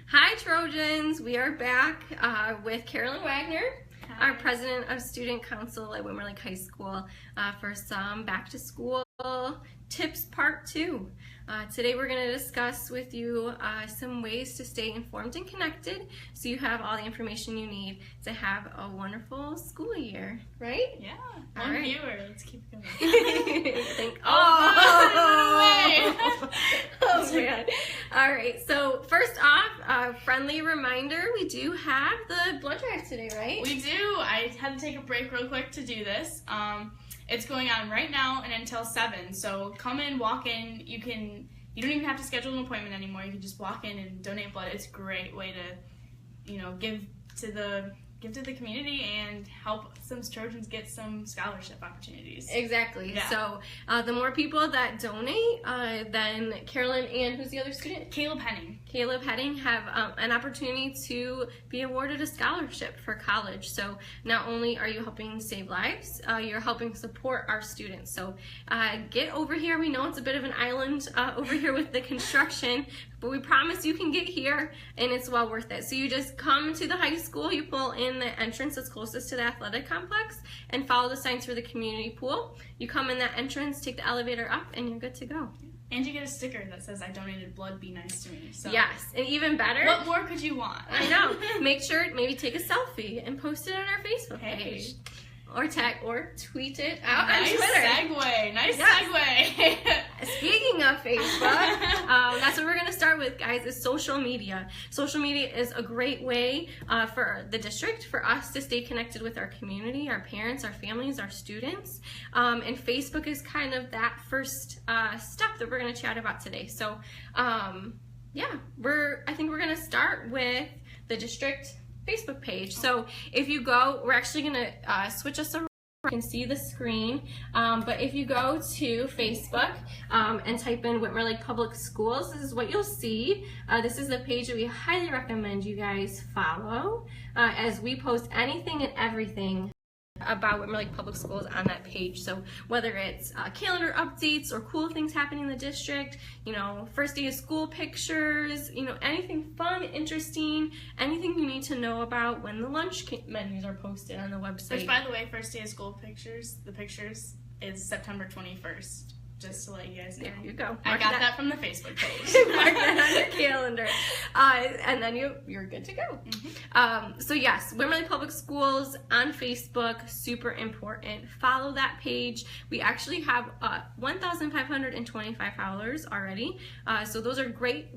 Hi Trojans, we are back with Karolyn Wagner, Hi. our President of Student Council at Whitmer Lake High School for some back to school tips part 2. Today we're going to discuss with you some ways to stay informed and connected so you have all the information you need to have a wonderful school year, right? Yeah, All one right. viewer, let's keep going. Oh man. All right, so first off, friendly reminder, we do have the blood drive today, right? We do. I had to take a break real quick to do this. It's going on right now and until 7, so come in, walk in. You don't even have to schedule an appointment anymore. You can just walk in and donate blood. It's a great way to, give to the community and help some Trojans get some scholarship opportunities. Exactly. Yeah. So the more people that donate, then Karolyn and who's the other student? Caleb Henning. Caleb Henning have an opportunity to be awarded a scholarship for college. So not only are you helping save lives, you're helping support our students. So get over here. We know it's a bit of an island over here with the construction, but we promise you can get here and it's well worth it. So you just come to the high school, you pull in the entrance that's closest to the athletic complex and follow the signs for the community pool. You come in that entrance, take the elevator up, and you're good to go. And you get a sticker that says, "I donated blood, be nice to me." So Yes, and even better. what more could you want? I know. Make sure, maybe take a selfie and post it on our Facebook page. Or tag or tweet it out on Nice Twitter. segue. Nice Yes. segue. Speaking of Facebook, that's what we're going to start with, guys, is social media. Social media is a great way for the district, for us to stay connected with our community, our parents, our families, our students. And Facebook is kind of that first step that we're going to chat about today. So, yeah, I think we're going to start with the district Facebook page. So if you go, we're actually going to switch us around. You can see the screen, but if you go to Facebook and type in Whitmer Lake Public Schools, this is what you'll see. This is the page that we highly recommend you guys follow as we post anything and everything about Whitmer Lake Public Schools on that page. So whether it's calendar updates or cool things happening in the district, first day of school pictures, anything fun, interesting, anything you need to know about when the lunch menus are posted on the website. Which, by the way, first day of school pictures, the pictures is September 21st. Just to let you guys know. There you go. I got that from the Facebook page. Mark that on your calendar. And then you're good to go. Mm-hmm. So yes, Whitmer Lake Public Schools on Facebook, super important. Follow that page. We actually have 1,525 followers already. So those are great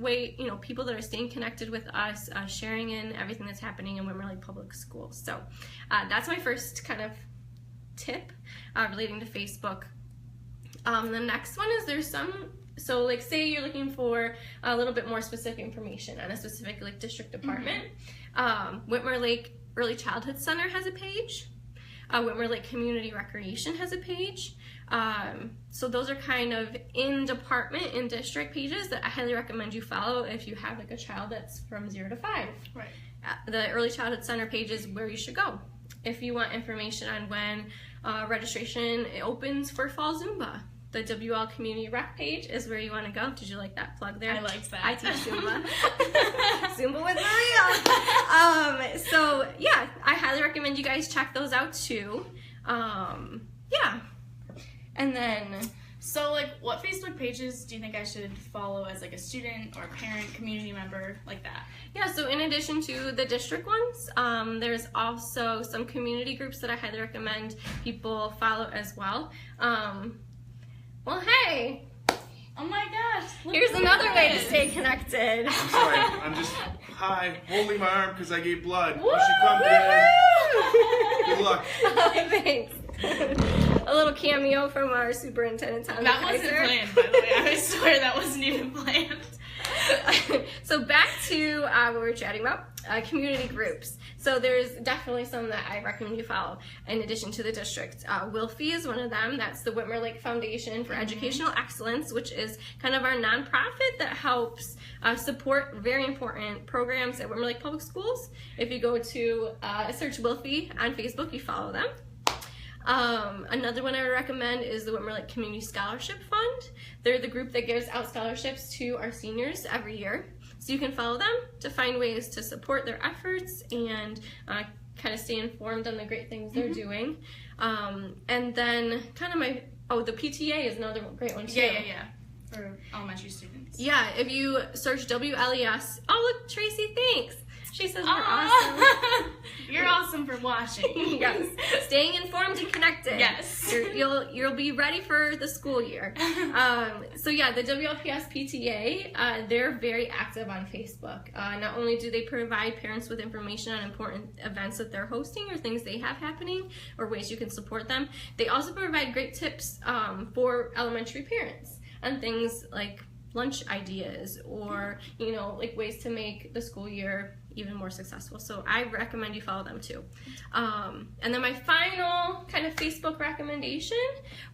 people that are staying connected with us, sharing in everything that's happening in Whitmer Lake Public Schools. So that's my first kind of tip relating to Facebook. The next one is say you're looking for a little bit more specific information on a specific district department. Whitmer Lake Early Childhood Center has a page. Whitmer Lake Community Recreation has a page. So those are kind of in district pages that I highly recommend you follow if you have a child that's from 0 to 5. Right. The Early Childhood Center page is where you should go. If you want information on when registration opens for Fall Zumba, the WL Community Rec page is where you want to go. Did you like that plug there? I liked that. I teach Zumba. Zumba with Maria. So yeah, I highly recommend you guys check those out too. Yeah. And then, so what Facebook pages do you think I should follow as a student or a parent, community member, like that? yeah, so in addition to the district ones, there's also some community groups that I highly recommend people follow as well. Well, hey, Oh my gosh! here's another way to stay connected. Sorry, I'm just holding my arm because I gave blood. Woo! You should come in. Good luck. Thanks. A little cameo from our superintendent, Tom That wasn't Kaiser. planned, by the way. I swear that wasn't even planned. So back to what we were chatting about, community groups. So there's definitely some that I recommend you follow in addition to the district. WILFE is one of them. That's the Whitmer Lake Foundation for Educational Excellence, which is kind of our nonprofit that helps support very important programs at Whitmer Lake Public Schools. If you go to search WILFE on Facebook, you follow them. Another one I would recommend is the Whitmer Lake Community Scholarship Fund. They're the group that gives out scholarships to our seniors every year. So you can follow them to find ways to support their efforts and kind of stay informed on the great things they're doing. And then kind of the PTA is another great one too. Yeah. For elementary students. Yeah, if you search WLES, oh look, Tracy, thanks. She says we're awesome. You're awesome for watching. Yes, staying informed and connected. Yes, you'll be ready for the school year. So yeah, the WLPS PTA, they're very active on Facebook. Not only do they provide parents with information on important events that they're hosting or things they have happening or ways you can support them, they also provide great tips for elementary parents on things like lunch ideas or like ways to make the school year even more successful. So I recommend you follow them too. And then my final kind of Facebook recommendation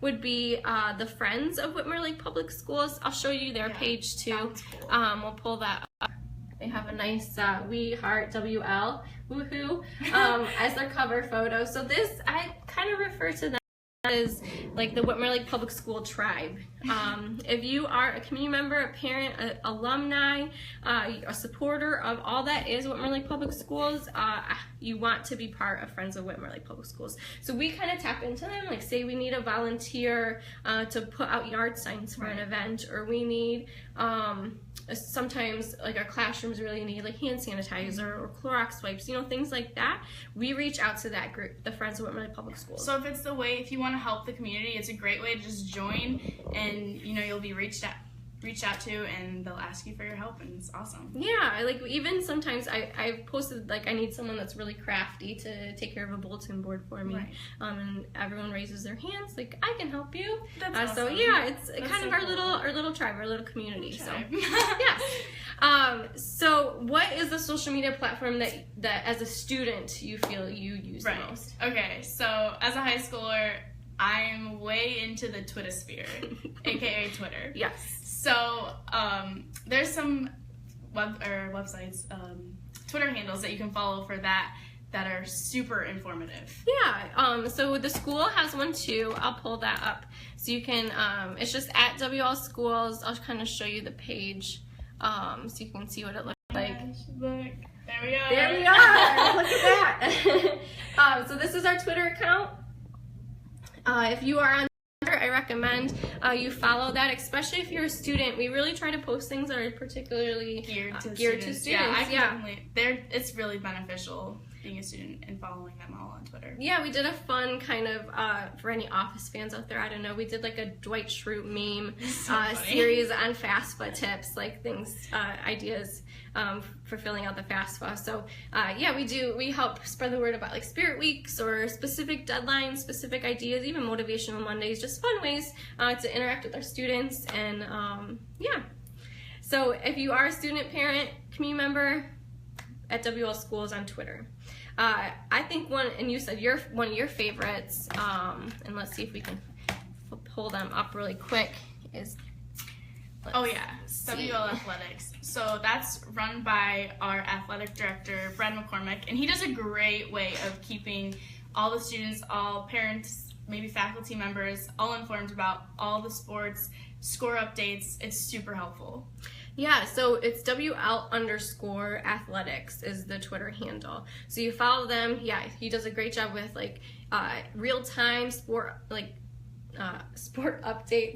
would be the Friends of Whitmer Lake Public Schools. I'll show you their page too. Cool. We'll pull that up. They have a nice We Heart WL woohoo as their cover photo. So this, I kind of refer to them is like the Whitmer Lake Public School tribe. If you are a community member, a parent, an alumni, a supporter of all that is Whitmer Lake Public Schools, you want to be part of Friends of Whitmer Lake Public Schools. So we kind of tap into them, like say we need a volunteer to put out yard signs for an event, or we need sometimes like our classrooms really need like hand sanitizer or Clorox wipes, things like that. We reach out to that group, the Friends of Whitmer Lake Public Schools. So if you want to help the community, it's a great way to just join, and you'll be reached out to, and they'll ask you for your help, and it's awesome. Yeah, like even sometimes I've posted like I need someone that's really crafty to take care of a bulletin board for me, right. And everyone raises their hands like I can help you. That's awesome. So yeah, it's that's kind of our little tribe, our little community. So yes. So what is the social media platform that as a student you feel you use the most? Okay, so as a high schooler, I'm way into the Twitter sphere, aka Twitter. Yes. So there's some websites, Twitter handles that you can follow for that are super informative. Yeah. So the school has one too. I'll pull that up so you can. It's just at WL Schools. I'll kind of show you the page so you can see what it looks like. Look, there we are. There we are. Look at that. So this is our Twitter account. If you are on Twitter, I recommend you follow that, especially if you're a student. We really try to post things that are particularly geared to students. Yeah, it's really beneficial being a student and following them all on Twitter. Yeah, we did a fun kind of, for any Office fans out there, I don't know, we did like a Dwight Schrute meme series on FAFSA tips, like things, ideas for filling out the FAFSA. So yeah, we help spread the word about like Spirit Weeks or specific deadlines, specific ideas, even motivational Mondays, just fun ways to interact with our students. And yeah, so if you are a student, parent, community member, at WL Schools on Twitter. I think and you said one of your favorites, and let's see if we can pull them up really quick, is WL Athletics. So that's run by our athletic director, Brad McCormick, and he does a great way of keeping all the students, all parents, maybe faculty members, all informed about all the sports, score updates. It's super helpful. Yeah, so it's WL_athletics is the Twitter handle. So you follow them. Yeah, he does a great job with like real-time sport updates,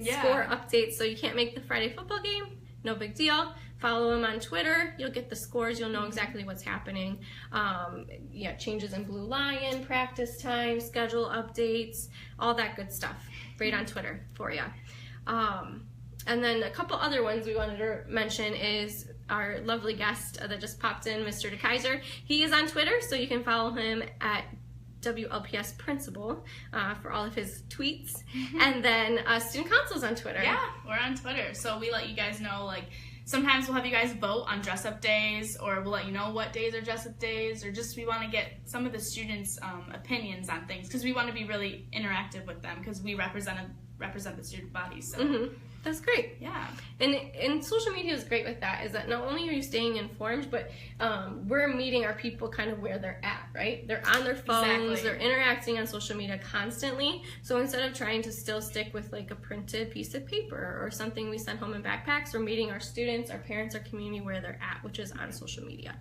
score updates. So you can't make the Friday football game, no big deal. Follow him on Twitter. You'll get the scores. You'll know exactly what's happening. Changes in Blue Lion, practice time, schedule updates, all that good stuff. Right on Twitter for you. And then a couple other ones we wanted to mention is our lovely guest that just popped in, Mr. DeKaiser. He is on Twitter, so you can follow him at WLPS Principal for all of his tweets. And then Student Council's on Twitter. Yeah, we're on Twitter. So we let you guys know, like, sometimes we'll have you guys vote on dress-up days, or we'll let you know what days are dress-up days, or just we want to get some of the students' opinions on things, because we want to be really interactive with them, because we represent the student body. So That's great. Yeah. And social media is great with that, is that not only are you staying informed, but we're meeting our people kind of where they're at, right? They're on their phones, they're interacting on social media constantly. So instead of trying to still stick with like a printed piece of paper or something we send home in backpacks, we're meeting our students, our parents, our community where they're at, which is on social media.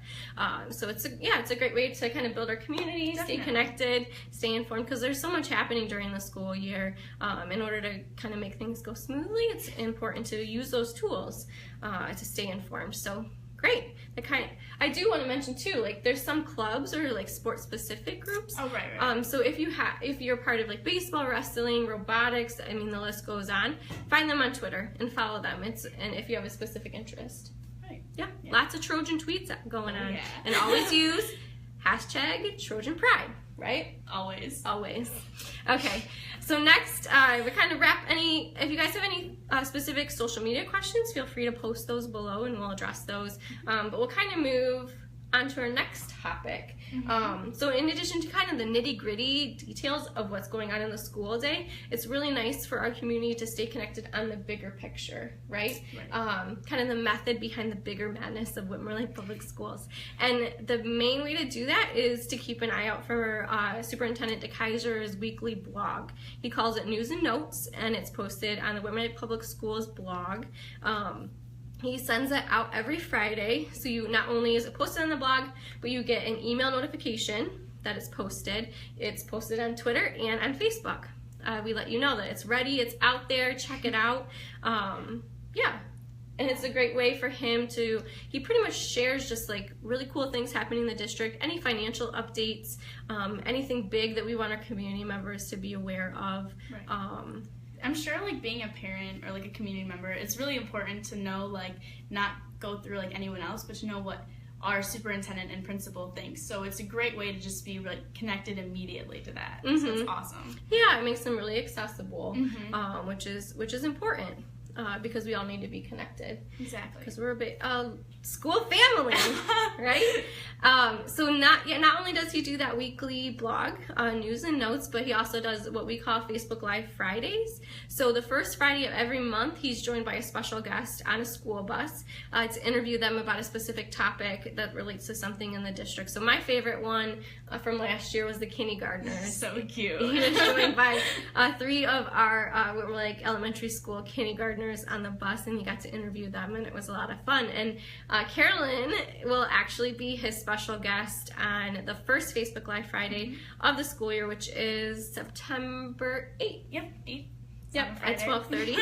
So it's a great way to kind of build our community, stay connected, stay informed, because there's so much happening during the school year. In order to kind of make things go smoothly, it's important to use those tools to stay informed. So great. I do want to mention too, like there's some clubs or like sport specific groups. Oh, right. So if you're part of like baseball, wrestling, robotics, I mean the list goes on, find them on Twitter and follow them. And if you have a specific interest. Right. Yeah. Lots of Trojan tweets going on. Yeah. And always use hashtag Trojan Pride, right? Always. Okay, so next we kind of wrap if you guys have any specific social media questions, feel free to post those below and we'll address those. But we'll kind of move on to our next topic. So in addition to kind of the nitty-gritty details of what's going on in the school day, it's really nice for our community to stay connected on the bigger picture, right? Kind of the method behind the bigger madness of Whitmer Lake Public Schools. And the main way to do that is to keep an eye out for Superintendent DeKaiser's weekly blog. He calls it News and Notes, and it's posted on the Whitmer Lake Public Schools blog. He sends it out every Friday, so you not only is it posted on the blog, but you get an email notification that it's posted. It's posted on Twitter and on Facebook. We let you know that it's ready, it's out there, check it out. And it's a great way for him he pretty much shares just like really cool things happening in the district, any financial updates, anything big that we want our community members to be aware of. Right. I'm sure like being a parent or like a community member, it's really important to know, like, not go through like anyone else, but to know what our superintendent and principal thinks. So it's a great way to just be like connected immediately to that. So it's awesome. Yeah, it makes them really accessible, which is important. Because we all need to be connected. Exactly. Because we're a big school family, right? So not only does he do that weekly blog, News and Notes, but he also does what we call Facebook Live Fridays. So the first Friday of every month, he's joined by a special guest on a school bus to interview them about a specific topic that relates to something in the district. So my favorite one from last year was the kindergartners. So cute. He was joined by 3 of our Whitmer Lake Elementary School kindergartners on the bus, and you got to interview them, and it was a lot of fun. And Karolyn will actually be his special guest on the first Facebook Live Friday of the school year, which is September 8th. Yep, 8th. Yep, at 12:30.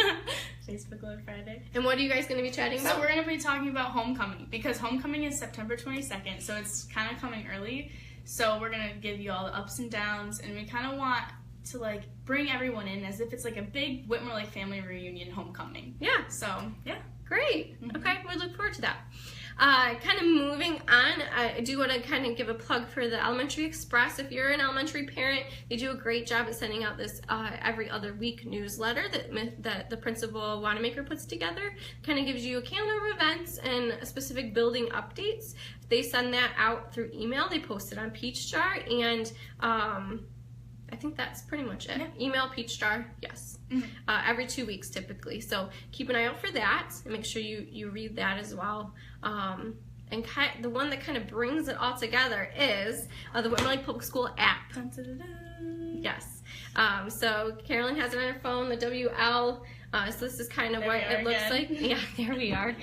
Facebook Live Friday. And what are you guys going to be chatting about? So we're going to be talking about homecoming, because homecoming is September 22nd, so it's kind of coming early. So we're going to give you all the ups and downs, and we kind of want to like bring everyone in as if it's like a big Whitmer Lake family reunion homecoming. Yeah. So, yeah. Great. Okay, we look forward to that. Kind of moving on, I do want to kind of give a plug for the Elementary Express. If you're an elementary parent, they do a great job at sending out this every other week newsletter that the principal Wanamaker puts together. Kind of gives you a calendar of events and specific building updates. They send that out through email. They post it on Peach Jar, and I think that's pretty much it. Yeah. Email Peach Jar, yes. Every 2 weeks typically. So keep an eye out for that and make sure you read that as well. And the one that kind of brings it all together is the Whitmer Lake Public School app. Dun, dun, dun, dun. Yes. So Karolyn has it on her phone, the WL. So this is kind of what it looks like. Yeah, there we are.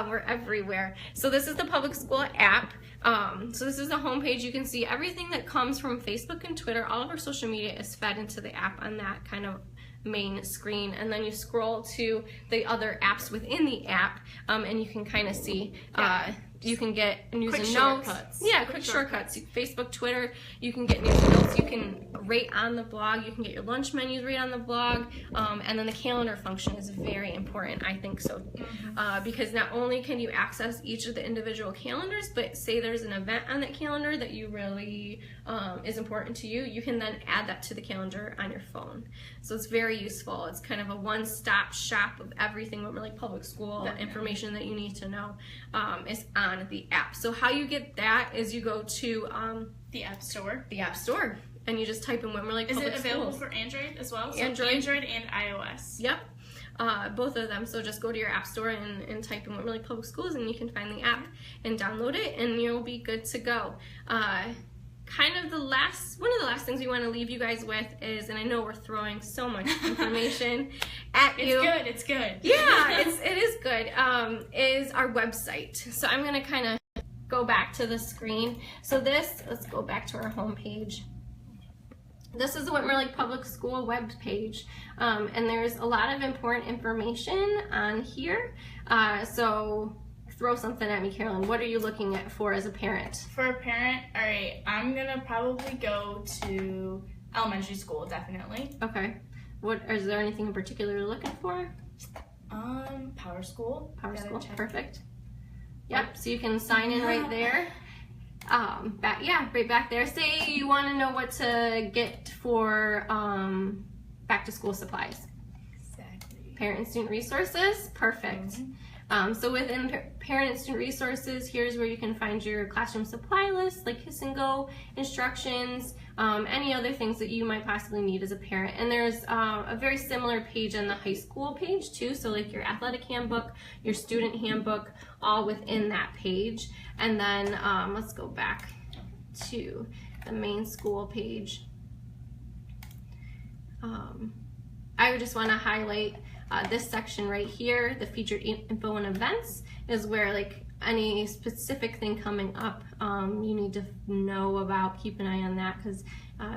We're everywhere. So this is the public school app. So this is the homepage. You can see everything that comes from Facebook and Twitter. All of our social media is fed into the app on that kind of main screen, and then you scroll to the other apps within the app, and you can kind of see you can get news and notes. Yeah, quick shortcuts. Facebook, Twitter, you can get news and notes. You can rate on the blog. You can get your lunch menus right on the blog. And then the calendar function is very important, I think so. Because not only can you access each of the individual calendars, but say there's an event on that calendar that you really is important to you, you can then add that to the calendar on your phone. So it's very useful. It's kind of a one-stop shop of everything Whitmer Lake Public School information that you need to know is on the app. So how you get that is you go to the App Store. The App Store, and you just type in Whitmer Lake Public Schools. Is it available for Android as well? So Android and iOS. Yep. both of them. So just go to your app store and type in Woodland Lake Public Schools, and you can find the app and download it, and you'll be good to go. Kind of one of the last things we want to leave you guys with is, and I know we're throwing so much information at you. It's good. Yeah, it is good. Is our website. So I'm gonna kind of go back to the screen. So let's go back to our home page. This is the Whitmer Lake Public School web page, and there's a lot of important information on here. So throw something at me, Karolyn. What are you looking at for as a parent? For a parent, all right, I'm gonna probably go to elementary school, definitely. Okay. Is there anything in particular you're looking for? Power school. Power school, perfect. Yep, so you can sign in right there. Right back there. Say you want to know what to get for back to school supplies. Exactly. Parent and student resources, perfect. So within parent and student resources, here's where you can find your classroom supply list, like Kiss and Go instructions, any other things that you might possibly need as a parent. And there's a very similar page on the high school page too, so like your athletic handbook, your student handbook, all within that page. And then let's go back to the main school page. I would just want to highlight this section right here, the featured info and events, is where like any specific thing coming up you need to know about. Keep an eye on that, because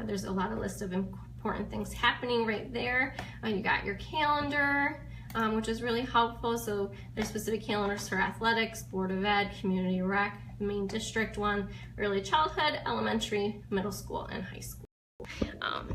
there's a lot of list of important things happening right there. You got your calendar, which is really helpful. So there's specific calendars for athletics, Board of Ed, community rec, the main district one, early childhood, elementary, middle school, and high school.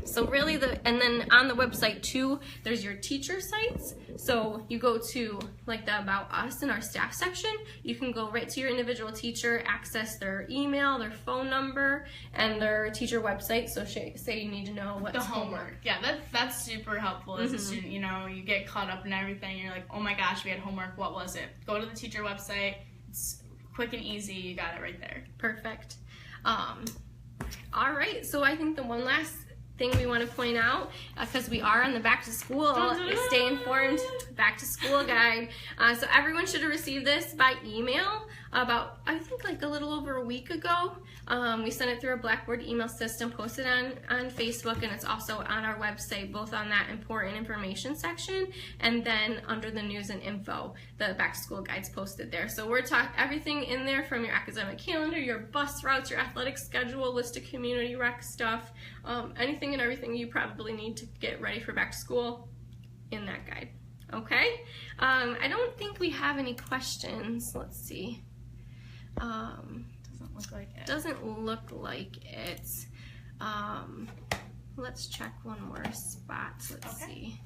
So really and then on the website too, there's your teacher sites. So you go to like the About Us in our staff section, you can go right to your individual teacher, access their email, their phone number, and their teacher website. So say you need to know what's the homework. Yeah, that's super helpful as a student. You know, you get caught up in everything. You're like, oh my gosh, we had homework. What was it? Go to the teacher website. It's quick and easy. You got it right there. Perfect. All right, so I think the one last thing we want to point out, because we are on the back to school, stay informed back to school guide. So everyone should have received this by email about, I think like a little over a week ago. We sent it through our Blackboard email system, posted on Facebook, and it's also on our website, both on that important information section and then under the news and info, the back to school guides posted there. So we're talking everything in there, from your academic calendar, your bus routes, your athletic schedule, list of community rec stuff, anything and everything you probably need to get ready for back to school in that guide. Okay? I don't think we have any questions. Let's see. Doesn't look like it. Doesn't look like it. Let's check one more spot. Let's see.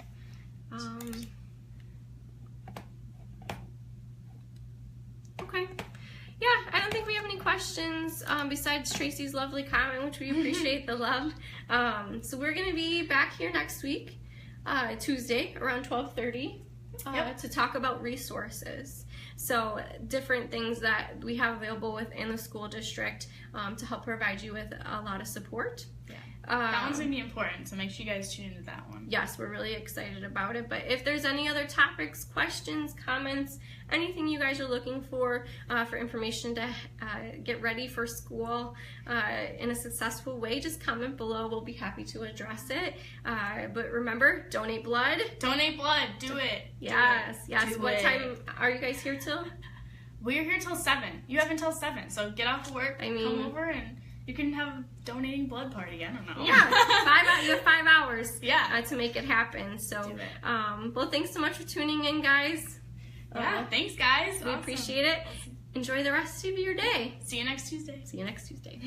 Okay. Yeah, I don't think we have any questions besides Tracy's lovely comment, which we appreciate the love. So we're going to be back here next week, Tuesday, around 12:30. To talk about resources. So different things that we have available within the school district to help provide you with a lot of support. Yeah. That one's going to be important, so make sure you guys tune into that one. Yes, we're really excited about it. But if there's any other topics, questions, comments, anything you guys are looking for information to get ready for school in a successful way, just comment below. We'll be happy to address it. But remember, donate blood. Donate blood. Do it. Yes, yes. What time are you guys here till? We're here till 7. You have until 7, so get off work, come over, and you can have a donating blood party. I don't know. Yeah, you have 5 hours. Yeah. To make it happen. So, do it. Well, thanks so much for tuning in, guys. Yeah, thanks, guys. We appreciate it. Enjoy the rest of your day. See you next Tuesday. See you next Tuesday.